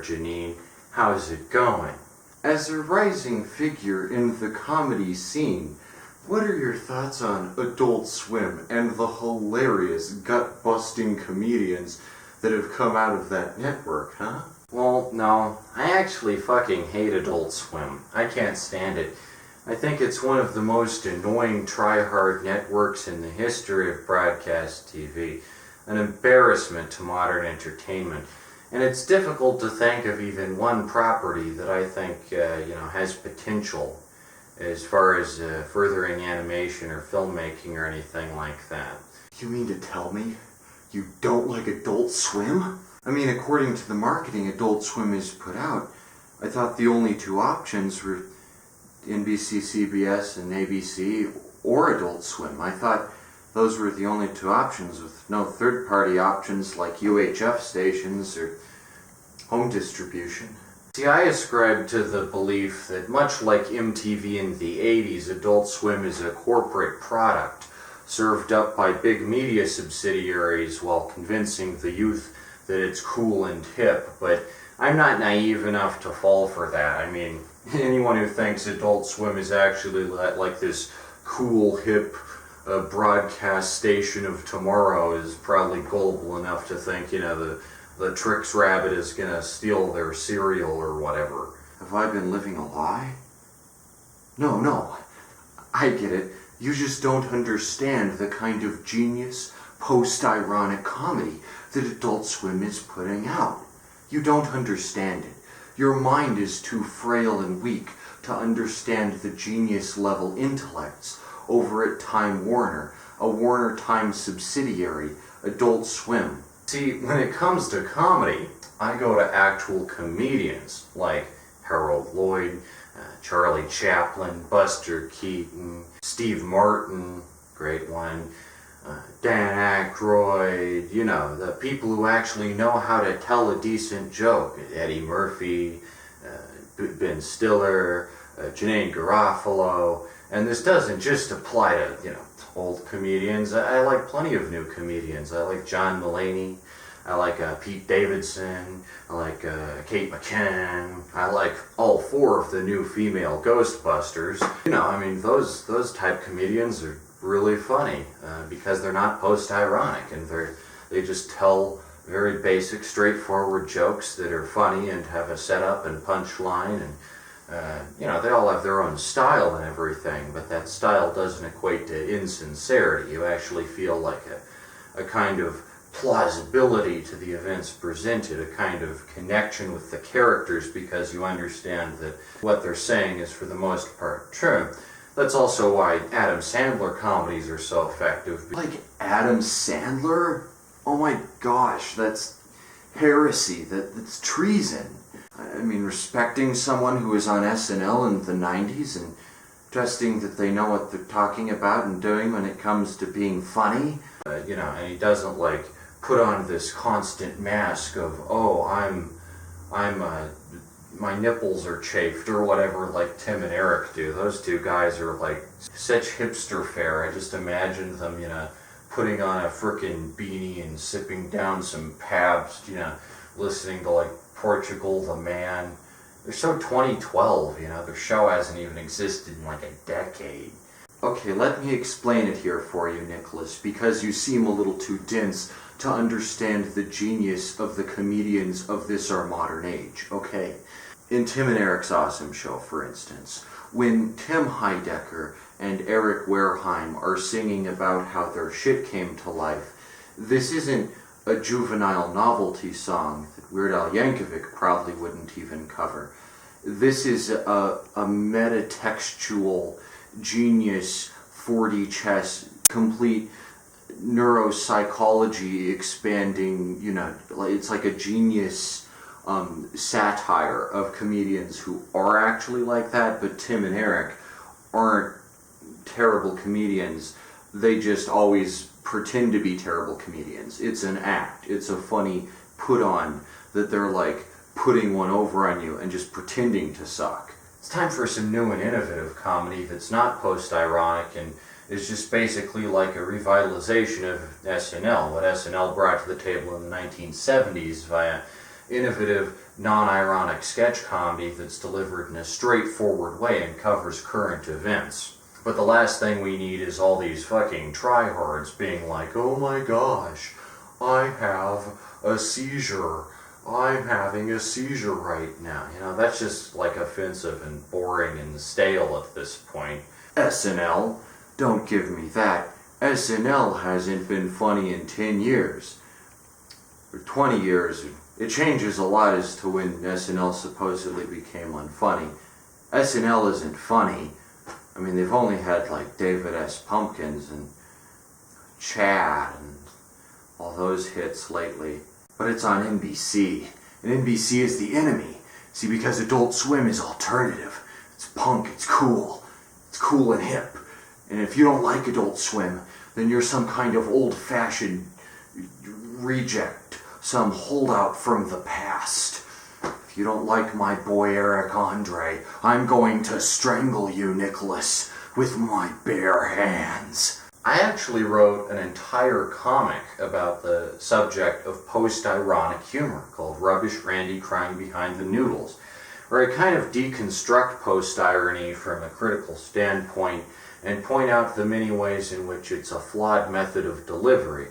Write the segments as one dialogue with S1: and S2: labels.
S1: Janine. How's it going? As a rising figure in the comedy scene, what are your thoughts on Adult Swim and the hilarious, gut-busting comedians that have come out of that network, huh? Well, no, I actually fucking hate Adult Swim. I can't stand it. I think it's one of the most annoying try-hard networks in the history of broadcast TV. An embarrassment to modern entertainment. And it's difficult to think of even one property that I think, has potential as far as furthering animation or filmmaking or anything like that. You mean to tell me you don't like Adult Swim? I mean, according to the marketing Adult Swim is put out, I thought the only two options were NBC, CBS, and ABC, or Adult Swim. I thought those were the only two options, with no third-party options like UHF stations or home distribution. See, I ascribe to the belief that much like MTV in the 80s, Adult Swim is a corporate product served up by big media subsidiaries while convincing the youth that it's cool and hip, but I'm not naive enough to fall for that. I mean, anyone who thinks Adult Swim is actually like this cool, hip broadcast station of tomorrow is probably gullible enough to think, the Trix Rabbit is gonna steal their cereal or whatever. Have I been living a lie? No, I get it. You just don't understand the kind of genius, post-ironic comedy that Adult Swim is putting out. You don't understand it. Your mind is too frail and weak to understand the genius-level intellects over at Time Warner, a Warner Time subsidiary, Adult Swim. See, when it comes to comedy, I go to actual comedians like Harold Lloyd, Charlie Chaplin, Buster Keaton, Steve Martin, great one, Dan Aykroyd, the people who actually know how to tell a decent joke. Eddie Murphy, Ben Stiller, Janeane Garofalo. And this doesn't just apply to, old comedians. I like plenty of new comedians. I like John Mulaney. I like Pete Davidson. I like Kate McKinnon. I like all four of the new female Ghostbusters. Those type comedians are really funny because they're not post-ironic and they just tell very basic, straightforward jokes that are funny and have a setup and punchline, and they all have their own style and everything, but that style doesn't equate to insincerity. You actually feel like a kind of plausibility to the events presented, a kind of connection with the characters because you understand that what they're saying is for the most part true. That's also why Adam Sandler comedies are so effective. Like Adam Sandler? Oh my gosh, that's heresy, that's treason. I mean, respecting someone who was on SNL in the 90s and trusting that they know what they're talking about and doing when it comes to being funny. And he doesn't put on this constant mask of, my nipples are chafed or whatever, like Tim and Eric do. Those two guys are such hipster fare. I just imagine them, putting on a frickin' beanie and sipping down some Pabst, listening to Portugal the Man. They're so 2012, their show hasn't even existed in a decade. Okay, let me explain it here for you, Nicholas, because you seem a little too dense to understand the genius of the comedians of this our modern age, okay? In Tim and Eric's Awesome Show, for instance, when Tim Heidecker and Eric Wareheim are singing about how their shit came to life, this isn't a juvenile novelty song that Weird Al Yankovic probably wouldn't even cover. This is a metatextual, genius, 4D chess, complete neuropsychology expanding, it's like a genius satire of comedians who are actually like that, but Tim and Eric aren't terrible comedians. They just always pretend to be terrible comedians. It's an act. It's a funny put-on that they're putting one over on you and just pretending to suck. It's time for some new and innovative comedy that's not post-ironic and is just basically like a revitalization of SNL, what SNL brought to the table in the 1970s via
S2: innovative, non-ironic sketch comedy that's delivered in a straightforward way and covers current events. But the last thing we need is all these fucking tryhards being like, oh my gosh, I have a seizure. I'm having a seizure right now. You know, that's just like offensive and boring and stale at this point.
S1: SNL? Don't give me that. SNL hasn't been funny in 10 years. Or 20 years. It changes a lot as to when SNL supposedly became unfunny. SNL isn't funny. I mean, they've only had like David S. Pumpkins and Chad and all those hits lately. But it's on NBC. And NBC is the enemy. See, because Adult Swim is alternative. It's punk, it's cool. It's cool and hip. And if you don't like Adult Swim, then you're some kind of old-fashioned reject. Some holdout from the past. If you don't like my boy Eric Andre, I'm going to strangle you, Nicholas, with my bare hands.
S2: I actually wrote an entire comic about the subject of post-ironic humor called Rubbish Randy Crying Behind the Noodles, where I kind of deconstruct post-irony from a critical standpoint and point out the many ways in which it's a flawed method of delivery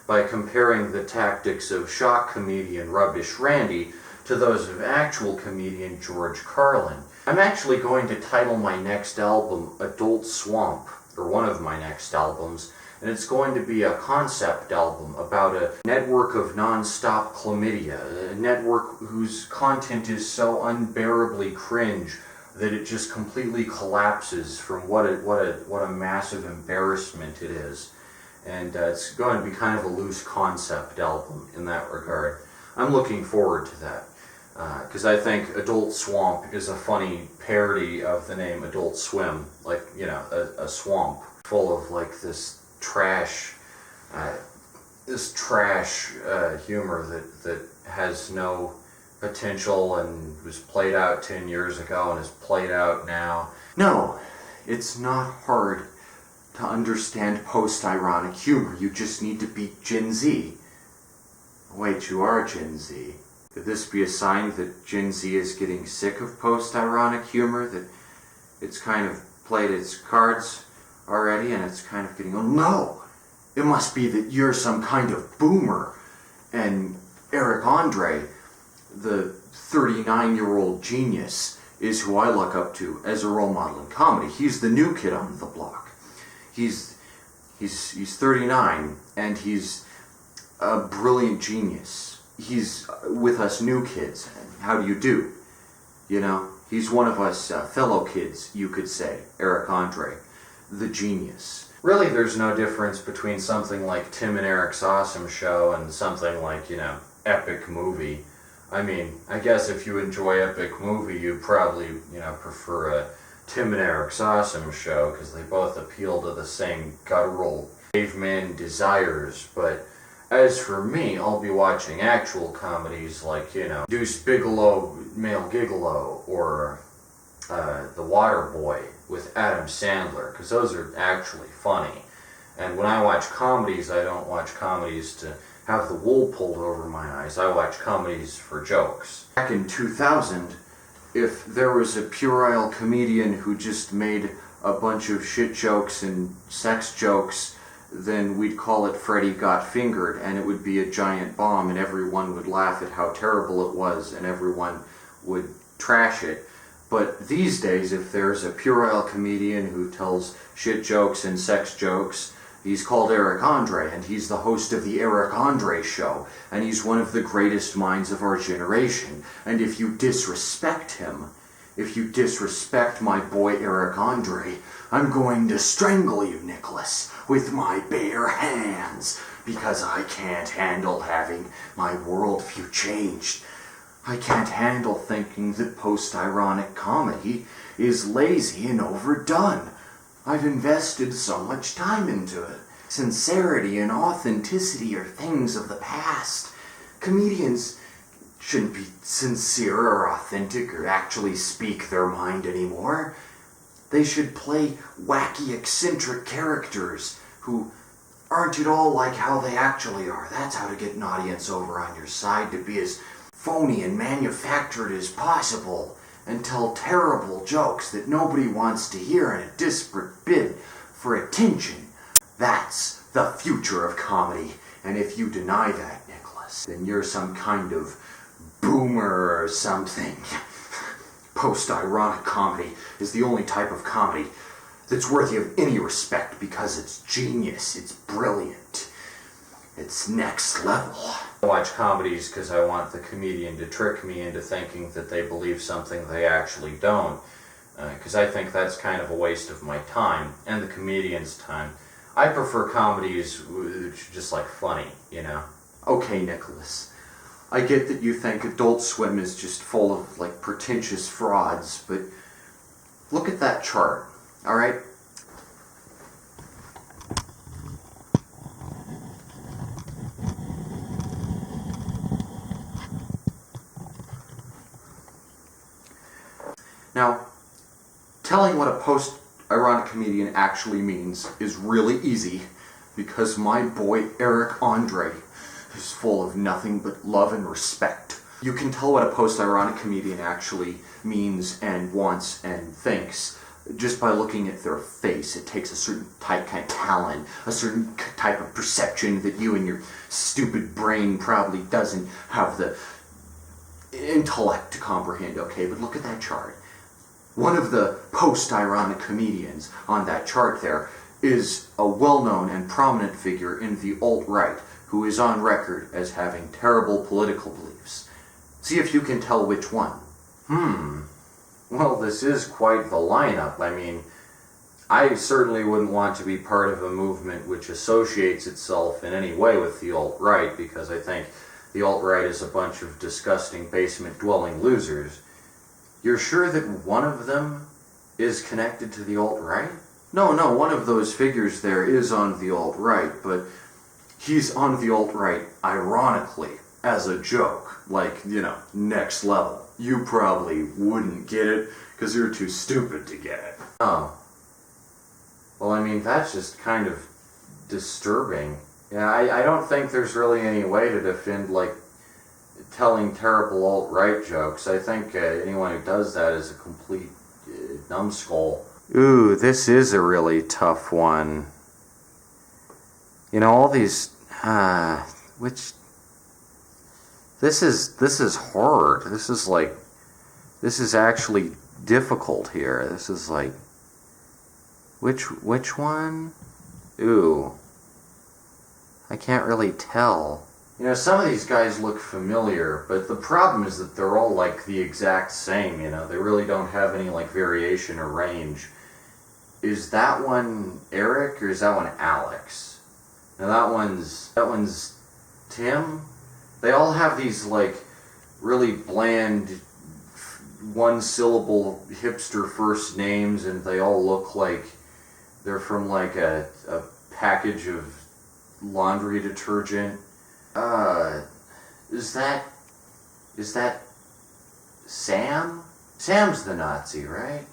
S2: by comparing the tactics of shock comedian Rubbish Randy to those of actual comedian George Carlin. I'm actually going to title my next album Adult Swamp, or one of my next albums, and it's going to be a concept album about a network of non-stop chlamydia, a network whose content is so unbearably cringe that it just completely collapses from what a massive embarrassment it is. And it's going to be kind of a loose concept album in that regard. I'm looking forward to that, because I think Adult Swamp is a funny parody of the name Adult Swim, like, you know, a swamp full of like this trash humor that has no potential and was played out 10 years ago and is played out now.
S1: No, it's not hard to understand post-ironic humor. You just need to beat Gen Z. Wait, you are Gen Z. Could this be a sign that Gen Z is getting sick of post-ironic humor? That it's kind of played its cards already and it's kind of getting, oh no! It must be that you're some kind of boomer. And Eric Andre, the 39-year-old genius, is who I look up to as a role model in comedy. He's the new kid on the block. He's 39 and he's a brilliant genius. He's with us new kids. How do you do? You know, he's one of us fellow kids, you could say. Eric Andre, the genius.
S2: Really, there's no difference between something like Tim and Eric's Awesome Show and something like, you know, Epic Movie. I mean, I guess if you enjoy Epic Movie, you probably, you know, prefer a Tim and Eric's Awesome Show, because they both appeal to the same guttural caveman desires. But as for me, I'll be watching actual comedies like, you know, Deuce Bigalow, Male Gigolo, or The Waterboy with Adam Sandler, because those are actually funny. And when I watch comedies, I don't watch comedies to have the wool pulled over my eyes. I watch comedies for jokes.
S1: Back in 2000, if there was a puerile comedian who just made a bunch of shit jokes and sex jokes, then we'd call it Freddy Got Fingered, and it would be a giant bomb, and everyone would laugh at how terrible it was, and everyone would trash it. But these days, if there's a puerile comedian who tells shit jokes and sex jokes, he's called Eric Andre, and he's the host of the Eric Andre Show, and he's one of the greatest minds of our generation. And if you disrespect him, if you disrespect my boy Eric Andre, I'm going to strangle you, Nicholas, with my bare hands, because I can't handle having my worldview changed. I can't handle thinking that post-ironic comedy is lazy and overdone. I've invested so much time into it. Sincerity and authenticity are things of the past. Comedians shouldn't be sincere or authentic or actually speak their mind anymore. They should play wacky, eccentric characters who aren't at all like how they actually are. That's how to get an audience over on your side, to be as phony and manufactured as possible, and tell terrible jokes that nobody wants to hear in a desperate bid for attention. That's the future of comedy. And if you deny that, Nicholas, then you're some kind of boomer or something. Post-ironic comedy is the only type of comedy that's worthy of any respect because it's genius, it's brilliant, it's next level.
S2: I watch comedies because I want the comedian to trick me into thinking that they believe something they actually don't, because I think that's kind of a waste of my time and the comedian's time. I prefer comedies which are just like funny, you know?
S1: Okay, Nicholas, I get that you think Adult Swim is just full of like pretentious frauds, but look at that chart, alright? Now, telling what a post-ironic comedian actually means is really easy because my boy Eric Andre is full of nothing but love and respect. You can tell what a post-ironic comedian actually means and wants and thinks just by looking at their face. It takes a certain kind of talent, a certain type of perception that you and your stupid brain probably doesn't have the intellect to comprehend, okay? But look at that chart. One of the post-ironic comedians on that chart there is a well-known and prominent figure in the alt-right who is on record as having terrible political beliefs. See if you can tell which one.
S2: Well, this is quite the lineup. I mean, I certainly wouldn't want to be part of a movement which associates itself in any way with the alt-right, because I think the alt-right is a bunch of disgusting basement-dwelling losers. You're sure that one of them is connected to the alt-right?
S1: No, one of those figures there is on the alt-right, but he's on the alt-right ironically, as a joke. Like, you know, next level. You probably wouldn't get it, because you're too stupid to get it.
S2: Oh. Well, I mean, that's just kind of disturbing. Yeah, I don't think there's really any way to defend, like, telling terrible alt-right jokes. I think anyone who does that is a complete numbskull.
S1: Ooh, this is a really tough one. You know, all these, this is hard. This is actually difficult here. This is like, which one? Ooh, I can't really tell.
S2: You know, some of these guys look familiar, but the problem is that they're all like the exact same, you know. They really don't have any like variation or range. Is that one Eric or is that one Alex? Now that one's Tim? They all have these like really bland one-syllable hipster first names, and they all look like they're from like a package of laundry detergent. Is that Sam? Sam's the Nazi, right?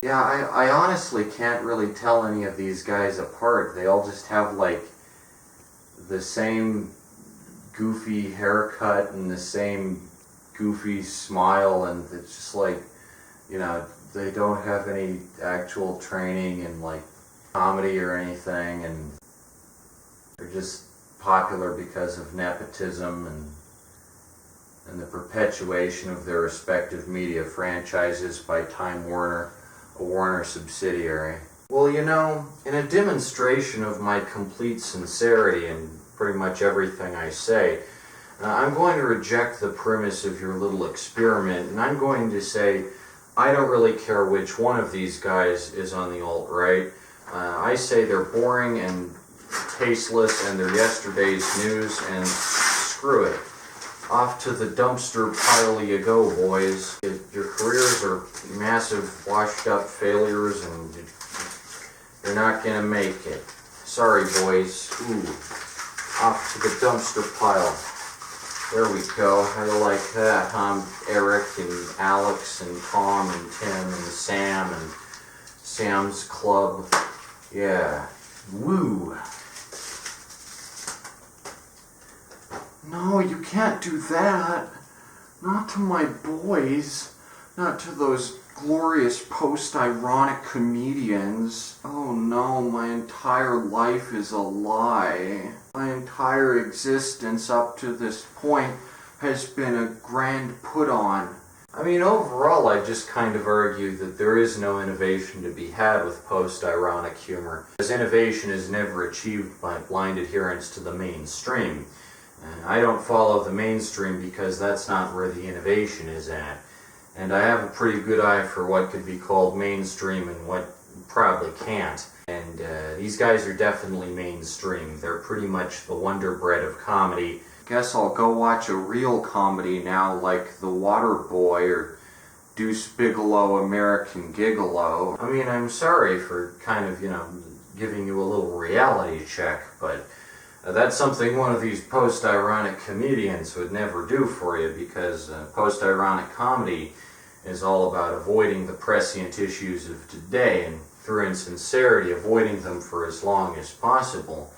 S2: Yeah, I honestly can't really tell any of these guys apart. They all just have like the same goofy haircut and the same goofy smile, and it's just like, you know, they don't have any actual training in like comedy or anything, and they're just popular because of nepotism and the perpetuation of their respective media franchises by Time Warner, a Warner subsidiary. Well, you know, in a demonstration of my complete sincerity in pretty much everything I say, I'm going to reject the premise of your little experiment, and I'm going to say I don't really care which one of these guys is on the alt-right. I say they're boring and tasteless and they're yesterday's news, and screw it. Off to the dumpster pile you go, boys. Your careers are massive, washed up failures, and you're not gonna make it. Sorry, boys. Ooh. Off to the dumpster pile. There we go. How do you like that, huh? Eric and Alex and Tom and Tim and Sam and Sam's Club. Yeah. Woo.
S1: No, you can't do that. Not to my boys. Not to those glorious post-ironic comedians. Oh no, my entire life is a lie. My entire existence up to this point has been a grand put-on.
S2: I mean, overall, I just kind of argue that there is no innovation to be had with post-ironic humor, because innovation is never achieved by blind adherence to the mainstream. And I don't follow the mainstream because that's not where the innovation is at. And I have a pretty good eye for what could be called mainstream and what probably can't. And these guys are definitely mainstream. They're pretty much the Wonder Bread of comedy.
S1: Guess I'll go watch a real comedy now, like The Waterboy or Deuce Bigalow American Gigolo.
S2: I mean, I'm sorry for kind of, giving you a little reality check, but that's something one of these post-ironic comedians would never do for you, because post-ironic comedy is all about avoiding the prescient issues of today and, through insincerity, avoiding them for as long as possible.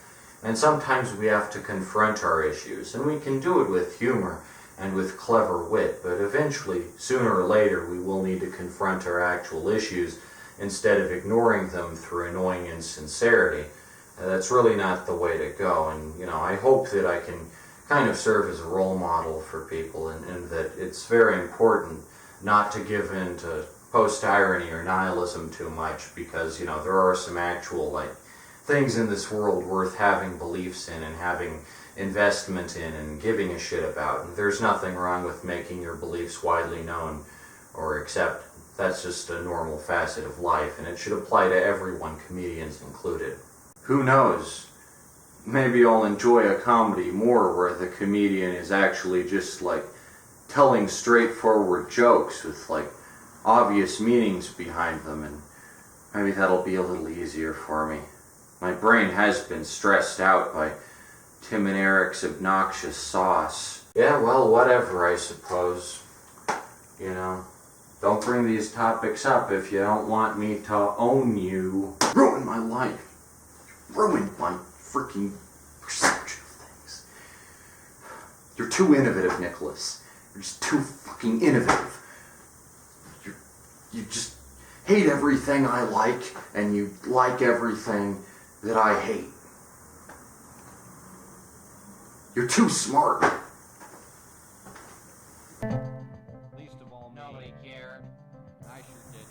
S2: And sometimes we have to confront our issues, and we can do it with humor and with clever wit, but eventually, sooner or later, we will need to confront our actual issues instead of ignoring them through annoying insincerity. That's really not the way to go, and I hope that I can kind of serve as a role model for people, and that it's very important not to give in to post-irony or nihilism too much, because there are some actual things in this world worth having beliefs in and having investment in and giving a shit about. And there's nothing wrong with making your beliefs widely known or accepted. That's just a normal facet of life, and it should apply to everyone, comedians included.
S1: Who knows? Maybe I'll enjoy a comedy more where the comedian is actually just telling straightforward jokes with obvious meanings behind them, and maybe that'll be a little easier for me. My brain has been stressed out by Tim and Eric's obnoxious sauce.
S2: Yeah, well, whatever, I suppose.
S1: Don't bring these topics up if you don't want me to own you. Ruin my life. Ruin my freaking perception of things. You're too innovative, Nicholas. You're just too fucking innovative. You just hate everything I like, and you like everything that I hate. You're too smart.
S3: Least of all me. Nobody cared. I sure did.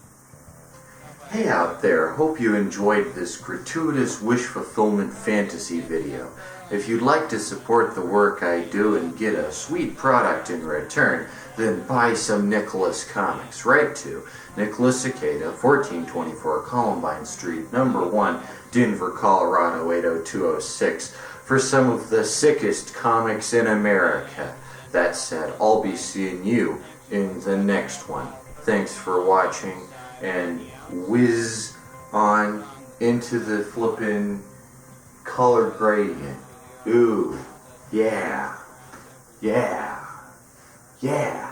S1: Hey out there, hope you enjoyed this gratuitous wish fulfillment fantasy video. If you'd like to support the work I do and get a sweet product in return, then buy some Nicholas comics. Write to Nicholas Cicada, 1424 Columbine Street, number 1, Denver, Colorado 80206, for some of the sickest comics in America. That said, I'll be seeing you in the next one. Thanks for watching, and whiz on into the flippin' color gradient. Ooh, yeah, yeah, yeah.